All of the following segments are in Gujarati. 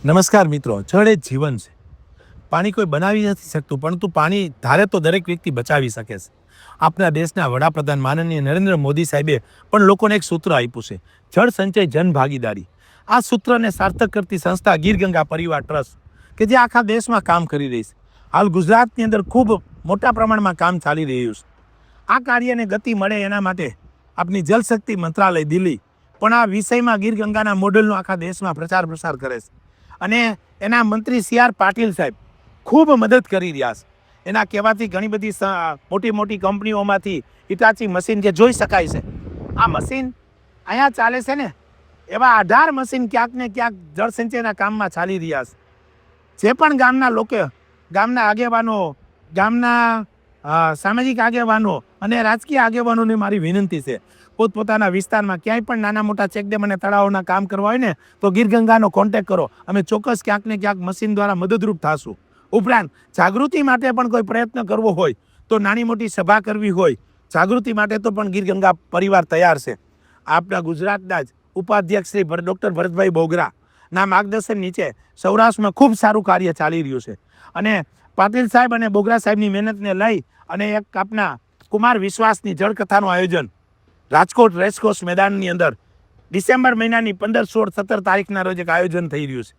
નમસ્કાર મિત્રો, જળ એ જીવન છે. પાણી કોઈ બનાવી નથી શકતું, પરંતુ પાણી ધારે તો દરેક વ્યક્તિ બચાવી શકે છે. આપણા દેશના વડાપ્રધાન માનનીય નરેન્દ્ર મોદી સાહેબે પણ લોકોને એક સૂત્ર આપ્યું છે, જળ સંચય જન ભાગીદારી. આ સૂત્રને સાર્થક કરતી સંસ્થા ગીર ગંગા પરિવાર ટ્રસ્ટ, કે જે આખા દેશમાં કામ કરી રહી છે. હાલ ગુજરાતની અંદર ખૂબ મોટા પ્રમાણમાં કામ ચાલી રહ્યું છે. આ કાર્યને ગતિ મળે એના માટે આપની જલશક્તિ મંત્રાલય દિલ્હી પણ આ વિષયમાં ગીર ગંગાના મોડેલનો આખા દેશમાં પ્રચાર પ્રસાર કરે છે. અને એના મંત્રી CR પાટીલ સાહેબ ખૂબ મદદ કરી રહ્યા છે. એના કહેવાથી ઘણી બધી મોટી મોટી કંપનીઓમાંથી હિટાચી મશીન જે જોઈ શકાય છે, આ મશીન અહીંયા ચાલે છે ને, એવા 18 મશીન ક્યાંક ને ક્યાંક જળ સંચયના કામમાં ચાલી રહ્યા છે. જે પણ ગામના લોકો, ગામના આગેવાનો, ગામના સામાજિક આગેવાનો અને રાજકીય આગેવાનોને મારી વિનંતી છે, પોતપોતાના વિસ્તારમાં ક્યાંય પણ નાના મોટા ચેકડેમ અને તળાવોના કામ કરવા હોય ને તો ગીર ગંગાનો કોન્ટેક્ટ કરો. અમે ચોક્કસ ક્યાંક ને ક્યાંક મશીન દ્વારા મદદરૂપ થશું. ઉપરાંત જાગૃતિ માટે પણ કોઈ પ્રયત્ન કરવો હોય તો, નાની મોટી સભા કરવી હોય જાગૃતિ માટે, તો પણ ગીર ગંગા પરિવાર તૈયાર છે. આપણા ગુજરાતના જ ઉપાધ્યક્ષ શ્રી ડૉક્ટર ભરતભાઈ બોગરાના માર્ગદર્શન નીચે સૌરાષ્ટ્રમાં ખૂબ સારું કાર્ય ચાલી રહ્યું છે. અને પાટીલ સાહેબ અને બોગરા સાહેબની મહેનતને લઈ અને એક આપના કુમાર વિશ્વાસની જળકથાનું આયોજન રાજકોટ રેસકોર્સ મેદાનની અંદર ડિસેમ્બર મહિનાની 15, 16, 17 તારીખના રોજ એક આયોજન થઈ રહ્યું છે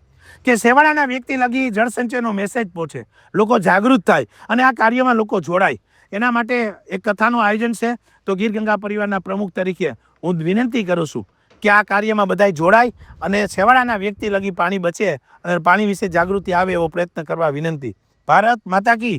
કે સેવાળાના વ્યક્તિ લગી જળ સંચયનો મેસેજ પહોંચે, લોકો જાગૃત થાય અને આ કાર્યમાં લોકો જોડાય. એના માટે એક કથાનું આયોજન છે. તો ગીર ગંગા પરિવારના પ્રમુખ તરીકે હું વિનંતી કરું છું કે આ કાર્યમાં બધાય જોડાય અને સેવાળાના વ્યક્તિ લગી પાણી બચે અને પાણી વિશે જાગૃતિ આવે એવો પ્રયત્ન કરવા વિનંતી. ભારત માતા કી